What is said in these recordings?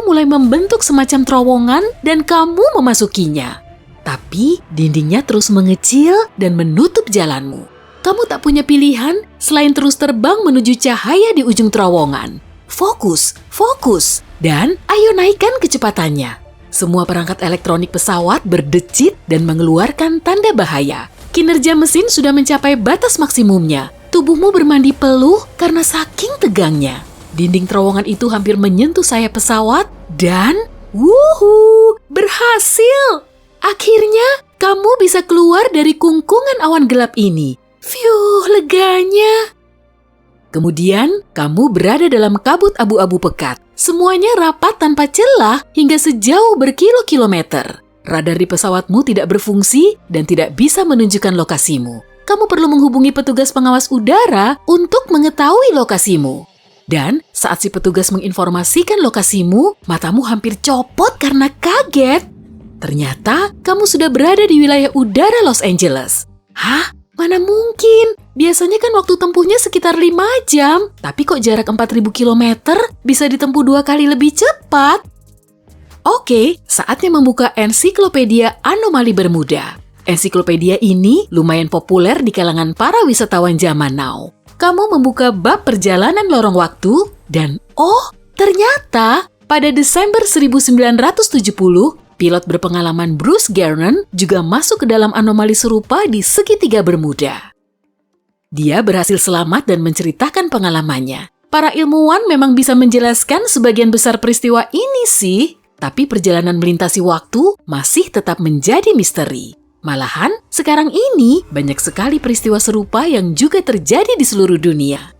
mulai membentuk semacam terowongan dan kamu memasukinya. Tapi dindingnya terus mengecil dan menutup jalanmu. Kamu tak punya pilihan selain terus terbang menuju cahaya di ujung terowongan. Fokus, fokus, dan ayo naikkan kecepatannya. Semua perangkat elektronik pesawat berdecit dan mengeluarkan tanda bahaya. Kinerja mesin sudah mencapai batas maksimumnya. Tubuhmu bermandi peluh karena saking tegangnya. Dinding terowongan itu hampir menyentuh sayap pesawat dan wuhu, berhasil! Akhirnya, kamu bisa keluar dari kungkungan awan gelap ini. Fiuh, leganya! Kemudian, kamu berada dalam kabut abu-abu pekat. Semuanya rapat tanpa celah hingga sejauh berkilo-kilometer. Radar di pesawatmu tidak berfungsi dan tidak bisa menunjukkan lokasimu. Kamu perlu menghubungi petugas pengawas udara untuk mengetahui lokasimu. Dan saat si petugas menginformasikan lokasimu, matamu hampir copot karena kaget. Ternyata kamu sudah berada di wilayah udara Los Angeles. Hah? Mana mungkin? Biasanya kan waktu tempuhnya sekitar 5 jam. Tapi kok jarak 4.000 km bisa ditempuh 2 kali lebih cepat? Oke, saatnya membuka ensiklopedia Anomali Bermuda. Ensiklopedia ini lumayan populer di kalangan para wisatawan zaman now. Kamu membuka bab perjalanan lorong waktu dan ternyata pada Desember 1970, pilot berpengalaman Bruce Gernon juga masuk ke dalam anomali serupa di segitiga Bermuda. Dia berhasil selamat dan menceritakan pengalamannya. Para ilmuwan memang bisa menjelaskan sebagian besar peristiwa ini sih, tapi perjalanan melintasi waktu masih tetap menjadi misteri. Malahan, sekarang ini banyak sekali peristiwa serupa yang juga terjadi di seluruh dunia.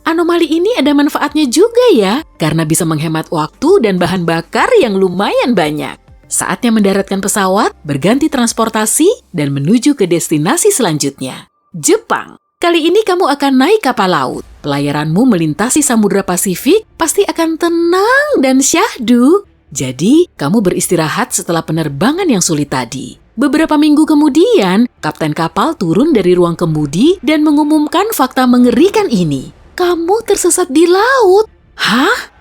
Anomali ini ada manfaatnya juga ya, karena bisa menghemat waktu dan bahan bakar yang lumayan banyak. Saatnya mendaratkan pesawat, berganti transportasi, dan menuju ke destinasi selanjutnya. Jepang. Kali ini kamu akan naik kapal laut. Pelayaranmu melintasi Samudra Pasifik pasti akan tenang dan syahdu. Jadi, kamu beristirahat setelah penerbangan yang sulit tadi. Beberapa minggu kemudian, kapten kapal turun dari ruang kemudi dan mengumumkan fakta mengerikan ini. Kamu tersesat di laut. Hah?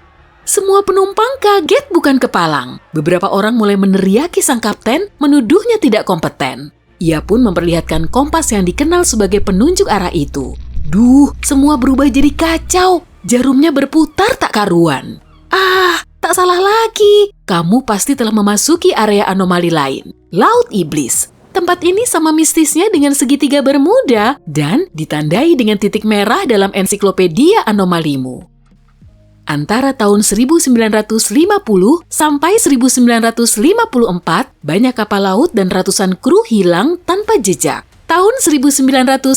Semua penumpang kaget bukan kepalang. Beberapa orang mulai meneriaki sang kapten, menuduhnya tidak kompeten. Ia pun memperlihatkan kompas yang dikenal sebagai penunjuk arah itu. Duh, semua berubah jadi kacau. Jarumnya berputar tak karuan. Tak salah lagi. Kamu pasti telah memasuki area anomali lain. Laut Iblis. Tempat ini sama mistisnya dengan segitiga Bermuda dan ditandai dengan titik merah dalam ensiklopedia anomalimu. Antara tahun 1950 sampai 1954, banyak kapal laut dan ratusan kru hilang tanpa jejak. Tahun 1955,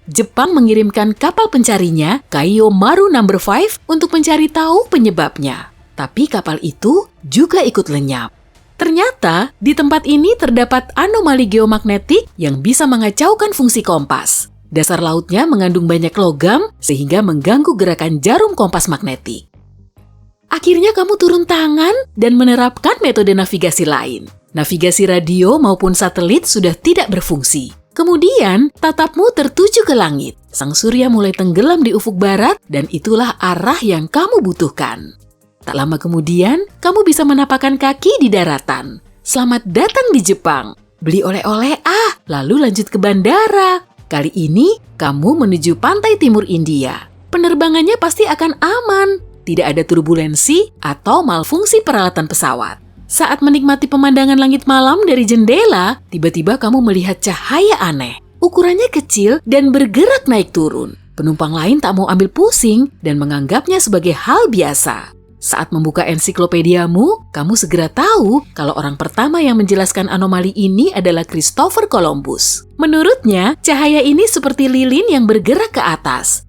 Jepang mengirimkan kapal pencarinya, Kaiyo Maru No. 5, untuk mencari tahu penyebabnya. Tapi kapal itu juga ikut lenyap. Ternyata, di tempat ini terdapat anomali geomagnetik yang bisa mengacaukan fungsi kompas. Dasar lautnya mengandung banyak logam sehingga mengganggu gerakan jarum kompas magnetik. Akhirnya kamu turun tangan dan menerapkan metode navigasi lain. Navigasi radio maupun satelit sudah tidak berfungsi. Kemudian, tatapmu tertuju ke langit. Sang surya mulai tenggelam di ufuk barat dan itulah arah yang kamu butuhkan. Tak lama kemudian, kamu bisa menapakkan kaki di daratan. Selamat datang di Jepang. Beli oleh-oleh lalu lanjut ke bandara. Kali ini, kamu menuju pantai timur India. Penerbangannya pasti akan aman. Tidak ada turbulensi atau malfungsi peralatan pesawat. Saat menikmati pemandangan langit malam dari jendela, tiba-tiba kamu melihat cahaya aneh. Ukurannya kecil dan bergerak naik turun. Penumpang lain tak mau ambil pusing dan menganggapnya sebagai hal biasa. Saat membuka ensiklopediamu, kamu segera tahu kalau orang pertama yang menjelaskan anomali ini adalah Christopher Columbus. Menurutnya, cahaya ini seperti lilin yang bergerak ke atas.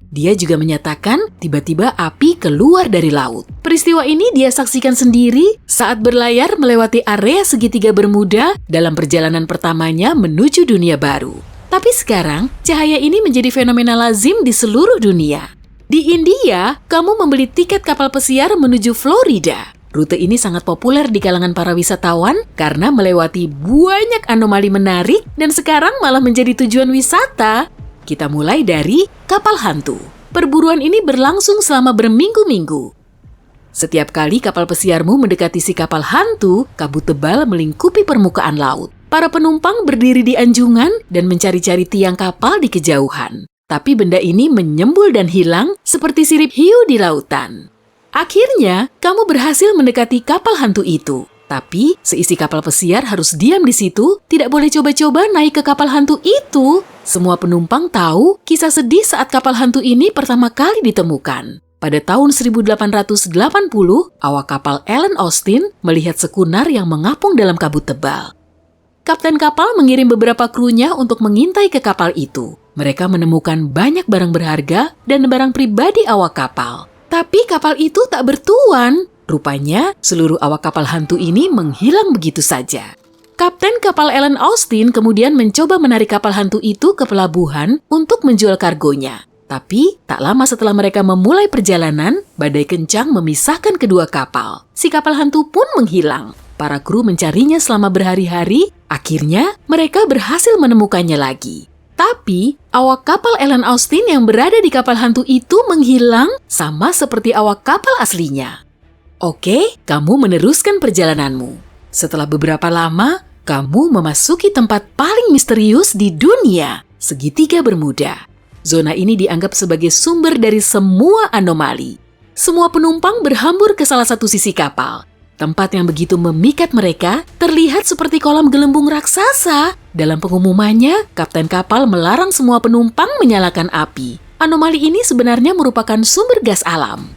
Dia juga menyatakan tiba-tiba api keluar dari laut. Peristiwa ini dia saksikan sendiri saat berlayar melewati area segitiga Bermuda dalam perjalanan pertamanya menuju dunia baru. Tapi sekarang, cahaya ini menjadi fenomena lazim di seluruh dunia. Di India, kamu membeli tiket kapal pesiar menuju Florida. Rute ini sangat populer di kalangan para wisatawan karena melewati banyak anomali menarik dan sekarang malah menjadi tujuan wisata. Kita mulai dari kapal hantu. Perburuan ini berlangsung selama berminggu-minggu. Setiap kali kapal pesiarmu mendekati si kapal hantu, kabut tebal melingkupi permukaan laut. Para penumpang berdiri di anjungan dan mencari-cari tiang kapal di kejauhan. Tapi benda ini menyembul dan hilang seperti sirip hiu di lautan. Akhirnya, kamu berhasil mendekati kapal hantu itu. Tapi, seisi kapal pesiar harus diam di situ, tidak boleh coba-coba naik ke kapal hantu itu. Semua penumpang tahu kisah sedih saat kapal hantu ini pertama kali ditemukan. Pada tahun 1880, awak kapal Ellen Austin melihat sekunar yang mengapung dalam kabut tebal. Kapten kapal mengirim beberapa krunya untuk mengintai ke kapal itu. Mereka menemukan banyak barang berharga dan barang pribadi awak kapal. Tapi kapal itu tak bertuan. Rupanya, seluruh awak kapal hantu ini menghilang begitu saja. Kapten kapal Ellen Austin kemudian mencoba menarik kapal hantu itu ke pelabuhan untuk menjual kargonya. Tapi, tak lama setelah mereka memulai perjalanan, badai kencang memisahkan kedua kapal. Si kapal hantu pun menghilang. Para kru mencarinya selama berhari-hari, akhirnya mereka berhasil menemukannya lagi. Tapi, awak kapal Ellen Austin yang berada di kapal hantu itu menghilang sama seperti awak kapal aslinya. Oke, kamu meneruskan perjalananmu. Setelah beberapa lama, kamu memasuki tempat paling misterius di dunia, segitiga Bermuda. Zona ini dianggap sebagai sumber dari semua anomali. Semua penumpang berhambur ke salah satu sisi kapal. Tempat yang begitu memikat mereka terlihat seperti kolam gelembung raksasa. Dalam pengumumannya, kapten kapal melarang semua penumpang menyalakan api. Anomali ini sebenarnya merupakan sumber gas alam.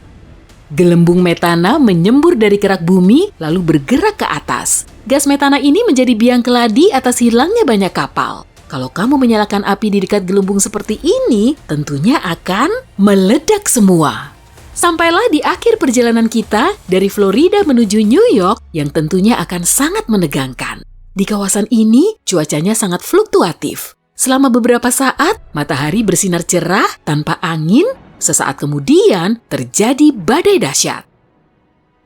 Gelembung metana menyembur dari kerak bumi lalu bergerak ke atas. Gas metana ini menjadi biang keladi atas hilangnya banyak kapal. Kalau kamu menyalakan api di dekat gelembung seperti ini, tentunya akan meledak semua. Sampailah di akhir perjalanan kita dari Florida menuju New York yang tentunya akan sangat menegangkan. Di kawasan ini, cuacanya sangat fluktuatif. Selama beberapa saat, matahari bersinar cerah tanpa angin. Sesaat kemudian, terjadi badai dahsyat.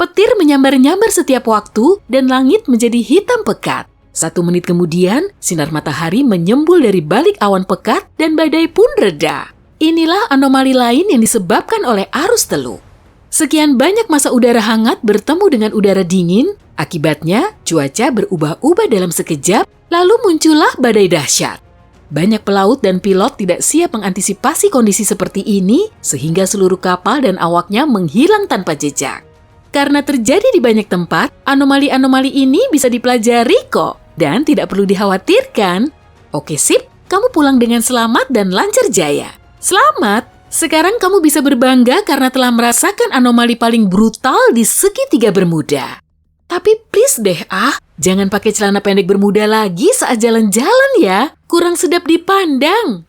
Petir menyambar-nyambar setiap waktu dan langit menjadi hitam pekat. 1 menit kemudian, sinar matahari menyembul dari balik awan pekat dan badai pun reda. Inilah anomali lain yang disebabkan oleh arus teluk. Sekian banyak masa udara hangat bertemu dengan udara dingin, akibatnya cuaca berubah-ubah dalam sekejap, lalu muncullah badai dahsyat. Banyak pelaut dan pilot tidak siap mengantisipasi kondisi seperti ini, sehingga seluruh kapal dan awaknya menghilang tanpa jejak. Karena terjadi di banyak tempat, anomali-anomali ini bisa dipelajari kok, dan tidak perlu dikhawatirkan. Oke sip, kamu pulang dengan selamat dan lancar jaya. Selamat! Sekarang kamu bisa berbangga karena telah merasakan anomali paling brutal di segitiga Bermuda. Tapi please deh jangan pakai celana pendek Bermuda lagi saat jalan-jalan ya. Kurang sedap dipandang.